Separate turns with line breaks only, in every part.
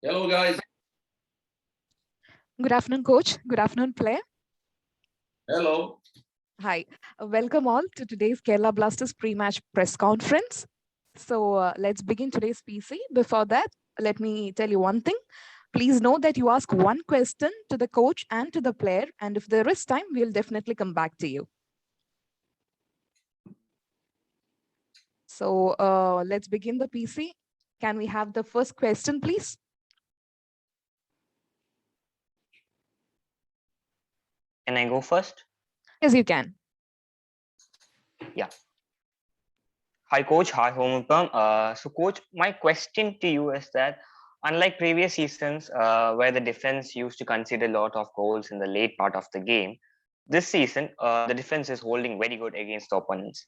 Hello, guys.
Good afternoon, coach. Good afternoon, player.
Hello.
Hi. Welcome all to today's Kerala Blasters pre-match press conference. So let's begin today's PC. Before that, let me tell you one thing. Please know that you ask one question to the coach and to the player, and if there is time, we'll definitely come back to you. So let's begin the PC. Can we have the first question, please?
Can I go first?
Yes, you can.
Yeah. Hi, coach. Hi, Homupam. So, coach, my question to you is that unlike previous seasons where the defense used to concede a lot of goals in the late part of the game, this season, the defense is holding very good against the opponents.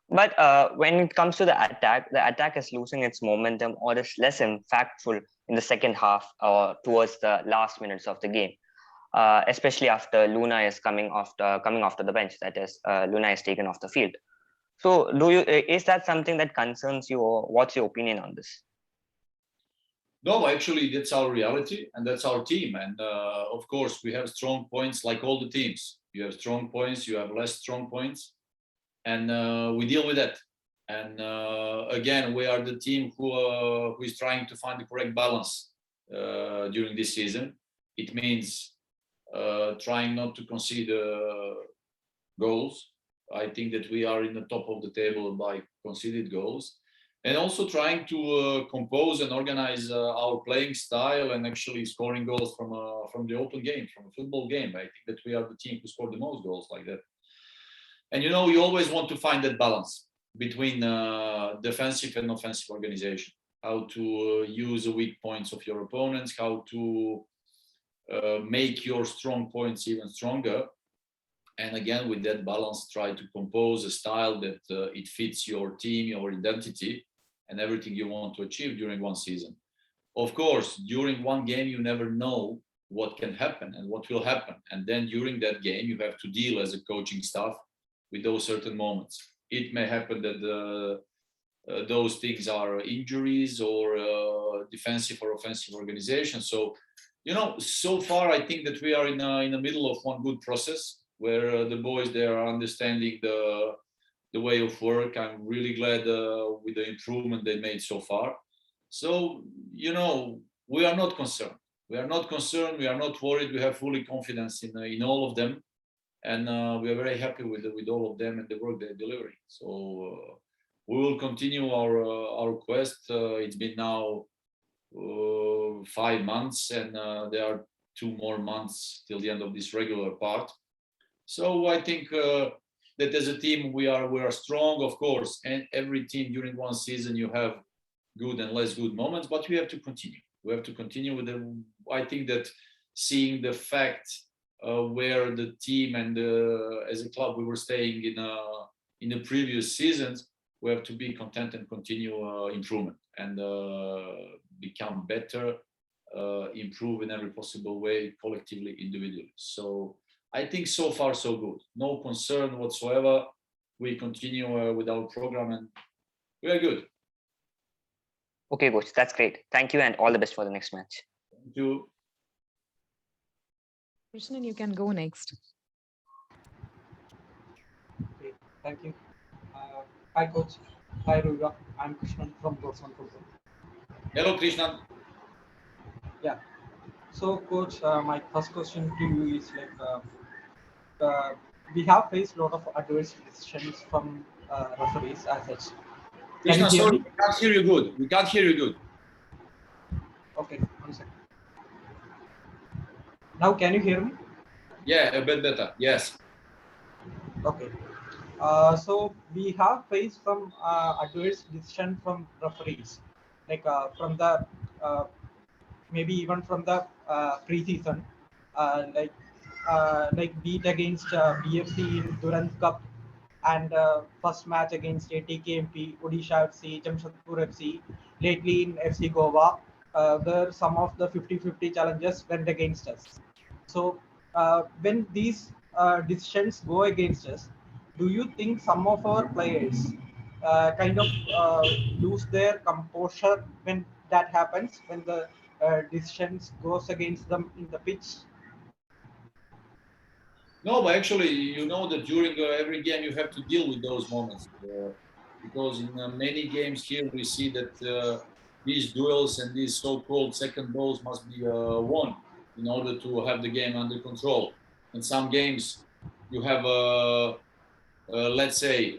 But when it comes to the attack is losing its momentum or is less impactful in the second half or towards the last minutes of the game. Especially after Luna is coming after the bench. That is, Luna is taken off the field. So, is that something that concerns you, or what's your opinion on this?
No, actually, that's our reality and that's our team. And of course, we have strong points like all the teams. You have strong points, you have less strong points, and we deal with that. And again, we are the team who is trying to find the correct balance during this season. It means trying not to concede goals. I think that we are in the top of the table by conceded goals, and also trying to compose and organize our playing style and actually scoring goals from the open game, from a football game. I think that we are the team who scored the most goals like that. And you know, you always want to find that balance between defensive and offensive organization. How to use the weak points of your opponents, how to make your strong points even stronger. And again, with that balance, try to compose a style that it fits your team, your identity, and everything you want to achieve during one season. Of course, during one game, you never know what can happen and what will happen. And then during that game, you have to deal as a coaching staff with those certain moments. It may happen that those things are injuries or defensive or offensive organization. So, you know, so far, I think that we are in the middle of one good process where the boys, they are understanding the way of work. I'm really glad with the improvement they made so far. So, you know, we are not concerned. We are not concerned. We are not worried. We have fully confidence in all of them. And we are very happy with all of them and the work they're delivering. So we will continue our quest. It's been now 5 months, and there are 2 more months till the end of this regular part. So I think that as a team we are strong, of course. And every team during one season you have good and less good moments, but we have to continue. We have to continue with them. I think that seeing the fact where the team and as a club we were staying in the previous seasons, we have to be content and continue improvement and become better, improve in every possible way, collectively, individually. So I think so far so good. No concern whatsoever. We continue with our program and we are good.
Okay, coach, that's great. Thank you and all the best for the next match.
Thank you.
Krishnan, you can go next.
Okay, thank you. Hi, coach. Hi, Ruga. I'm Krishnan from Gorsman Football.
Hello, Krishnan.
Yeah. So, coach, my first question to you is like, we have faced a lot of adverse decisions from referees as such.
Krishnan,
hear
sorry,
me?
we can't hear you good. We can't hear you good.
Okay, 1 second. Now, can you hear me?
Yeah, a bit better. Yes.
Okay. So we have faced some adverse decision from referees, like from the maybe even from the pre-season, like beat against BFC in Durand Cup and first match against ATKMP, Odisha FC, Jamshedpur FC, lately in FC Goa, where some of the 50-50 challenges went against us. So when these decisions go against us, do you think some of our players kind of lose their composure when that happens, when the decisions goes against them in the pitch?
No, but actually, you know that during every game you have to deal with those moments because in many games here we see that these duels and these so-called second balls must be won in order to have the game under control. In some games, you have let's say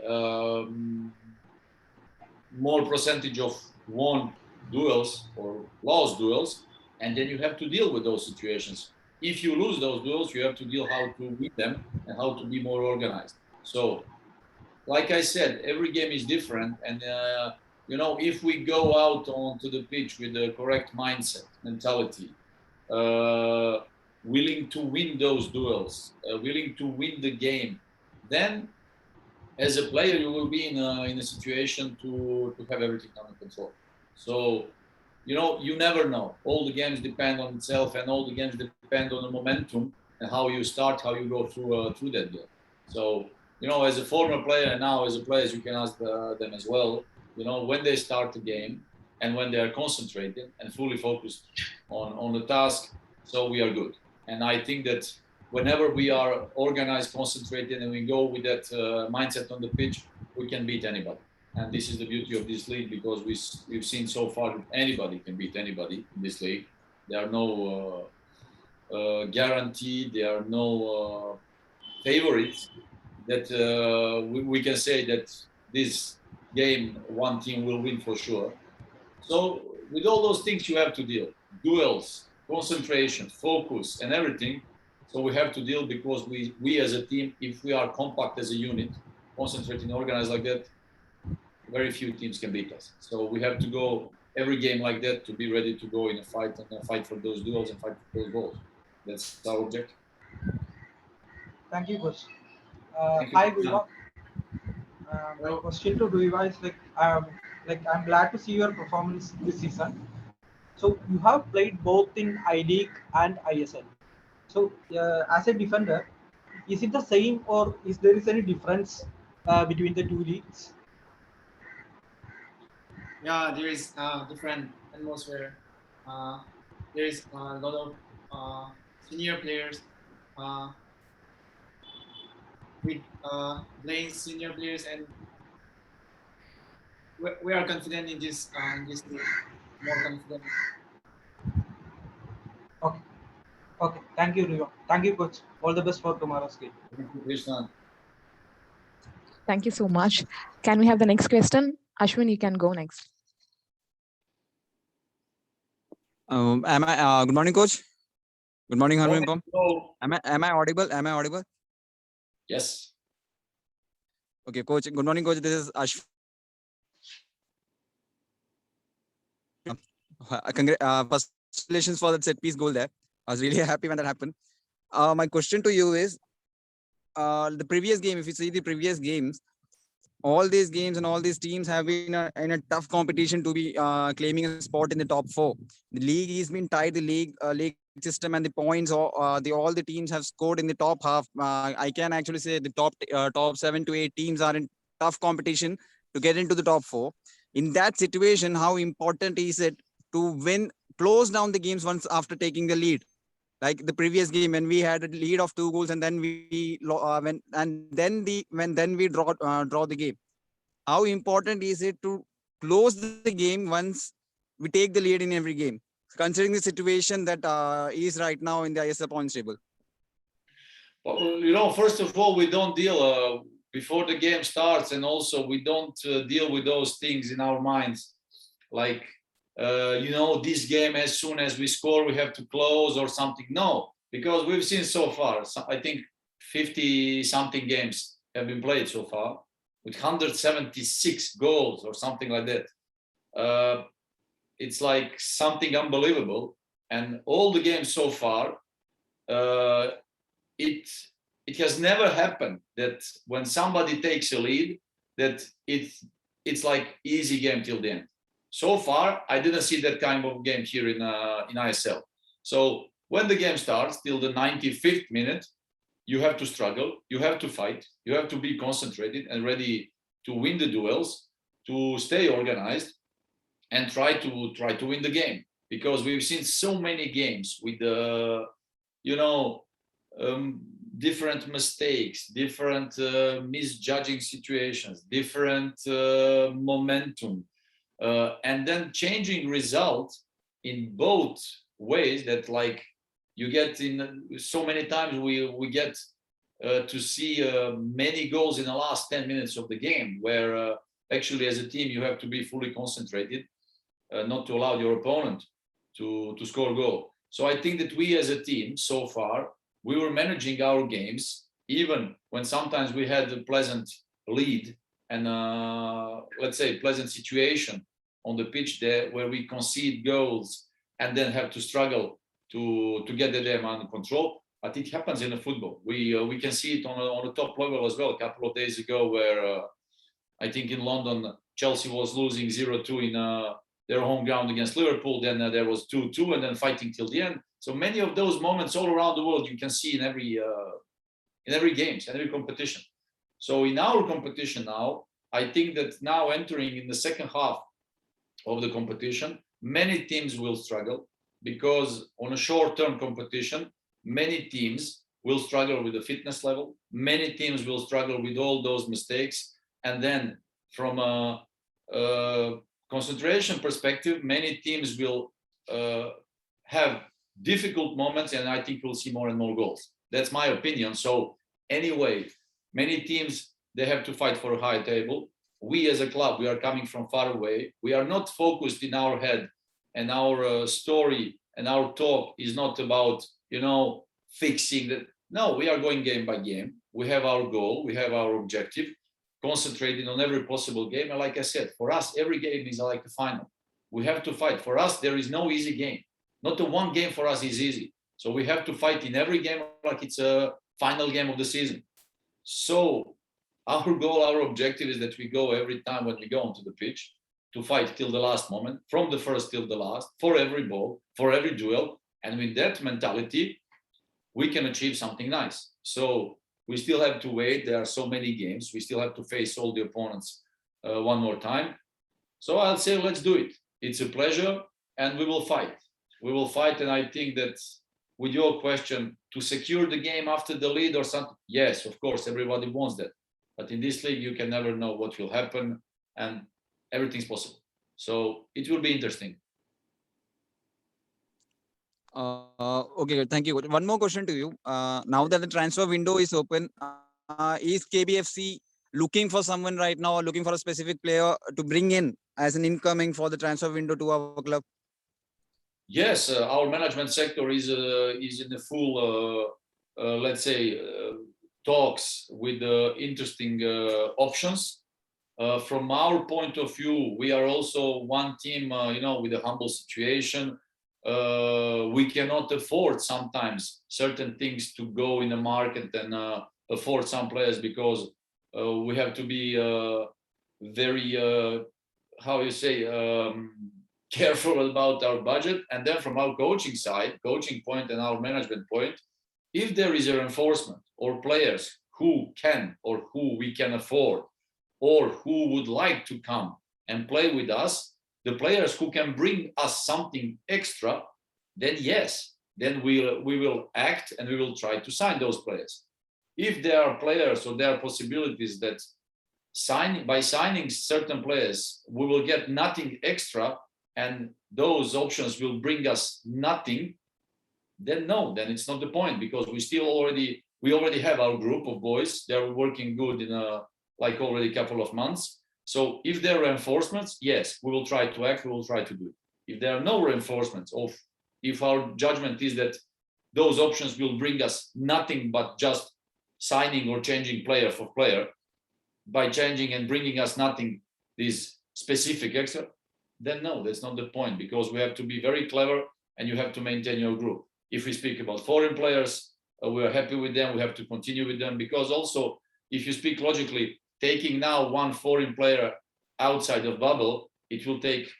more percentage of won duels or lost duels, and then you have to deal with those situations. If you lose those duels, you have to deal how to win them and how to be more organized. So, like I said, every game is different, and you know, if we go out onto the pitch with the correct mindset, mentality, willing to win those duels, willing to win the game, then as a player you will be in a situation to have everything under control. So you know, you never know. All the games depend on itself, and all the games depend on the momentum and how you start, how you go through that game. So you know, as a former player and now as a player, you can ask them as well. You know, when they start the game and when they are concentrated and fully focused on the task, so we are good. And I think that whenever we are organized, concentrated, and we go with that mindset on the pitch, we can beat anybody. And this is the beauty of this league, because we've seen so far that anybody can beat anybody in this league. There are no guarantee, there are no favorites that we can say that this game one team will win for sure. So with all those things you have to deal: duels, concentration, focus, and everything. So we have to deal, because we as a team, if we are compact as a unit, concentrating, organized like that, very few teams can beat us. So we have to go every game like that to be ready to go in a fight and fight for those duels and fight for those goals. That's our objective.
Thank you, coach.
Thank you.
Hi, Viva. My question to Viva is like I'm glad to see your performance this season. So you have played both in I League and ISL. So as a defender, is it the same, or is there any difference between the two leagues?
Yeah, there is different atmosphere. There is a lot of senior players uh, with playing senior players, and we are confident in this league. More confident.
Okay. Okay. Thank you, Rio. Thank you, coach. All the best for tomorrow's game.
Thank you, Krishna.
Thank you so much. Can we have the next question? Ashwin, you can go next.
Good morning, coach. Good morning, Harman.
Hello.
Am I audible? Am I audible?
Yes.
Okay, coach. Good morning, coach. This is Ashwin. First, congratulations for that set piece goal there. I was really happy when that happened. My question to you is, the previous game, if you see the previous games, all these games and all these teams have been in a tough competition to be claiming a spot in the top 4. The league has been tied. The league system and the points, all the teams have scored in the top half. I can actually say the top 7 to 8 teams are in tough competition to get into the top 4. In that situation, how important is it to win, close down the games once after taking the lead? Like the previous game when we had a lead of 2 goals and then we draw the game. How important is it to close the game once we take the lead in every game, considering the situation that is right now in the ISL points table?
Well, you know, first of all, we don't deal before the game starts, and also we don't deal with those things in our minds, like you know, this game, as soon as we score, we have to close or something. No, because we've seen so far, I think 50 something games have been played so far with 176 goals or something like that. It's like something unbelievable. And all the games so far, it has never happened that when somebody takes a lead, that it's like easy game till the end. So far, I didn't see that kind of game here in ISL. So when the game starts till the 95th minute, you have to struggle, you have to fight, you have to be concentrated and ready to win the duels, to stay organized, and try to win the game. because we've seen so many games with different mistakes, different misjudging situations, different momentum, and then changing result in both ways. That like you get in so many times we get to see many goals in the last 10 minutes of the game, where actually as a team you have to be fully concentrated, not to allow your opponent to score a goal. So I think that we as a team so far, we were managing our games, even when sometimes we had a pleasant lead and let's say pleasant situation on the pitch there where we concede goals and then have to struggle to get the game under control. But it happens in the football. We can see it on a top level as well. A couple of days ago, where I think in London, Chelsea was losing 0-2 in their home ground against Liverpool. Then there was 2-2, and then fighting till the end. So many of those moments all around the world you can see in every games, every competition. So in our competition now, I think that now entering in the second half of the competition, many teams will struggle, because on a short-term competition, many teams will struggle with the fitness level. Many teams will struggle with all those mistakes. And then from a concentration perspective, many teams will have difficult moments, and I think we'll see more and more goals. That's my opinion. So anyway, many teams, they have to fight for a high table. We as a club, we are coming from far away. We are not focused in our head, and our story and our talk is not about, fixing that. No, we are going game by game. We have our goal, we have our objective, concentrating on every possible game. And like I said, for us, every game is like a final. We have to fight. For us, there is no easy game. Not the one game for us is easy. So we have to fight in every game like it's a final game of the season. So our goal, our objective is that we go every time when we go onto the pitch to fight till the last moment, from the first till the last, for every ball, for every duel. And with that mentality, we can achieve something nice. So we still have to wait. There are so many games. We still have to face all the opponents one more time. So I'll say, let's do it. It's a pleasure, and we will fight. We will fight. And I think that with your question, to secure the game after the lead or something, yes, of course, everybody wants that. But in this league, you can never know what will happen, and everything's possible. So it will be interesting.
Okay, thank you. One more question to you. Now that the transfer window is open, is KBFC looking for someone right now, or looking for a specific player to bring in as an incoming for the transfer window to our club?
Yes, our management sector is in the full, let's say, talks with interesting options. From our point of view, we are also one team, with a humble situation. We cannot afford sometimes certain things to go in the market and afford some players, because we have to be very, careful about our budget. And then from our coaching side, coaching point and our management point, if there is a reinforcement or players who can or who we can afford or who would like to come and play with us, the players who can bring us something extra, then yes, then we will act and we will try to sign those players. If there are players or there are possibilities that by signing certain players, we will get nothing extra and those options will bring us nothing, then no, then it's not the point, because we already have our group of boys. They're working good in already a couple of months. So if there are reinforcements, yes, we will try to act, we will try to do it. If there are no reinforcements, or if our judgment is that those options will bring us nothing but just signing or changing player for player, by changing and bringing us nothing, this specific extra, then no, that's not the point, because we have to be very clever and you have to maintain your group. If we speak about foreign players, we are happy with them, we have to continue with them, because also, if you speak logically, taking now one foreign player outside of bubble, it will take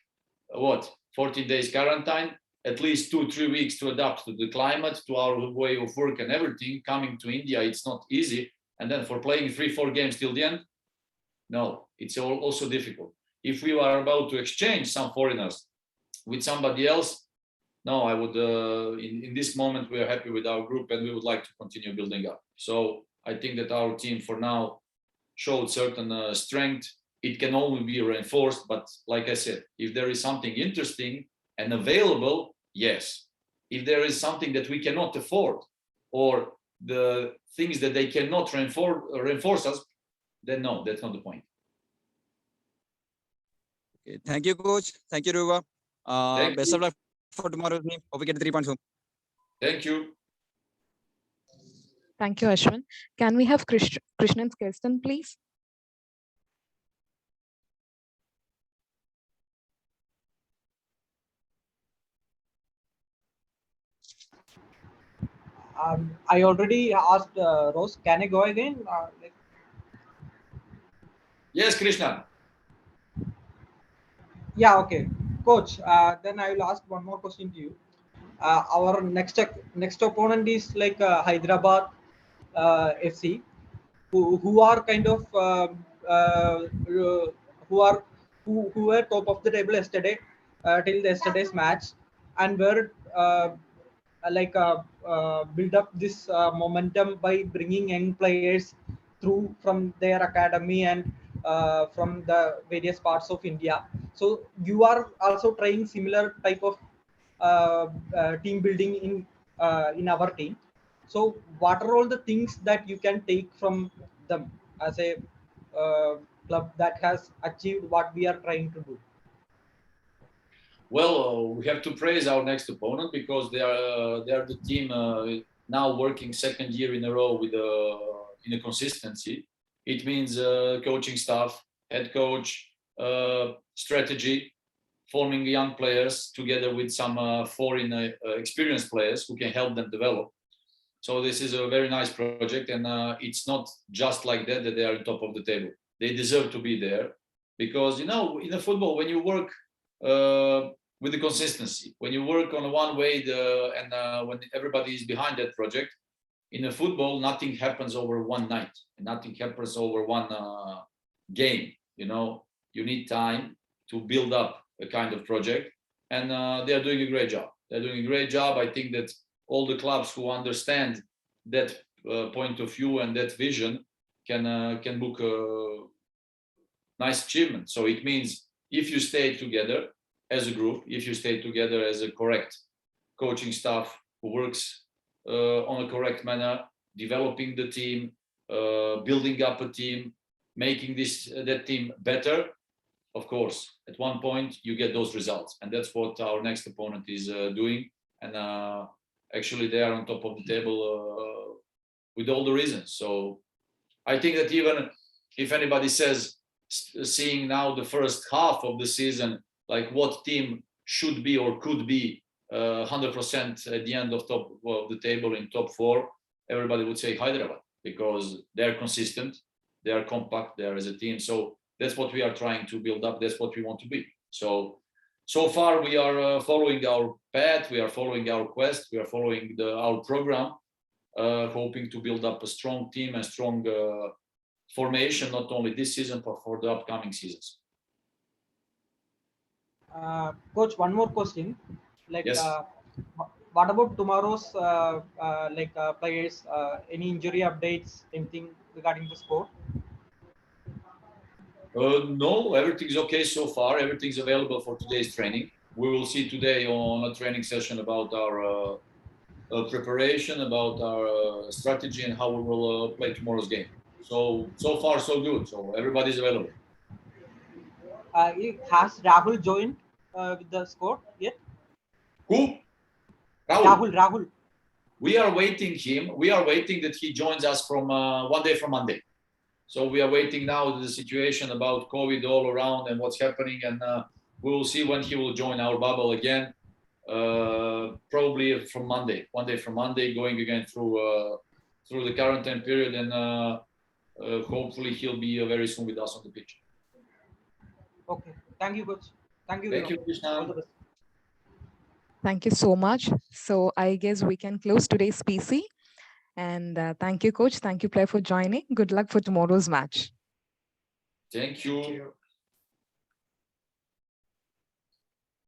14 days quarantine, at least 2-3 weeks to adapt to the climate, to our way of work and everything. Coming to India, it's not easy. And then for playing 3-4 games till the end, no, it's also difficult. If we are about to exchange some foreigners with somebody else, no, I would, in this moment, we are happy with our group and we would like to continue building up. So I think that our team for now showed certain strength. It can only be reinforced, but like I said, if there is something interesting and available, yes. If there is something that we cannot afford, or the things that they cannot reinforce us, then no, that's not the point.
Okay, thank you, coach. Thank you, Ruva.
Thank
Best
you.
of luck for tomorrow's game. Hope we get the 3 points home.
Thank you.
Thank you, Ashwin. Can we have Krishnan's question, please?
I already asked Rose. Can I go again?
Yes, Krishna.
Yeah, okay. Coach, then I will ask one more question to you. Our next opponent is like Hyderabad FC, who are kind of who were top of the table yesterday till yesterday's match, and were build up this momentum by bringing young players through from their academy and from the various parts of India. So you are also trying similar type of team building in our team. So what are all the things that you can take from them as a club that has achieved what we are trying to do?
Well, we have to praise our next opponent because they are the team now working second year in a row with in a consistency. It means coaching staff, head coach, strategy, forming young players together with some foreign experienced players who can help them develop. So this is a very nice project, and it's not just like that they are on top of the table. They deserve to be there because, you know, in a football, when you work with the consistency, when you work on one way and when everybody is behind that project, in a football, nothing happens over one night, and nothing happens over one game. You know, you need time to build up a kind of project, and they are doing a great job. They're doing a great job. I think that all the clubs who understand that point of view and that vision can book a nice achievement. So it means if you stay together as a group, if you stay together as a correct coaching staff who works on a correct manner, developing the team, building up a team, making that team better, of course, at one point you get those results, and that's what our next opponent is doing. And actually, they are on top of the table with all the reasons. So I think that even if anybody says, seeing now the first half of the season, like what team should be or could be 100% at the end of top of the table in top 4, everybody would say Hyderabad, because they're consistent, they are compact, they are as a team. So that's what we are trying to build up. That's what we want to be. So far we are following our path, we are following our quest, we are following our program, hoping to build up a strong team and strong formation, not only this season, but for the upcoming seasons.
Coach, one more question. Like,
yes.
What about tomorrow's players? Any injury updates? Anything regarding the sport?
No, everything's okay so far. Everything's available for today's training. We will see today on a training session about our preparation, about our strategy, and how we will play tomorrow's game. So far so good. So everybody's available.
Has Rahul joined with the squad yet?
Who?
Rahul.
We are waiting him. We are waiting that he joins us from one day from Monday. So we are waiting now the situation about COVID all around and what's happening, and we will see when he will join our bubble again. Probably from Monday, one day from Monday, going again through the quarantine period, and hopefully he'll be very soon with us on the pitch.
Okay, thank you, coach. Thank you.
Thank you, Krishna.
Thank you so much. So I guess we can close today's PC. And thank you, coach. Thank you, player, for joining. Good luck for tomorrow's match.
Thank you.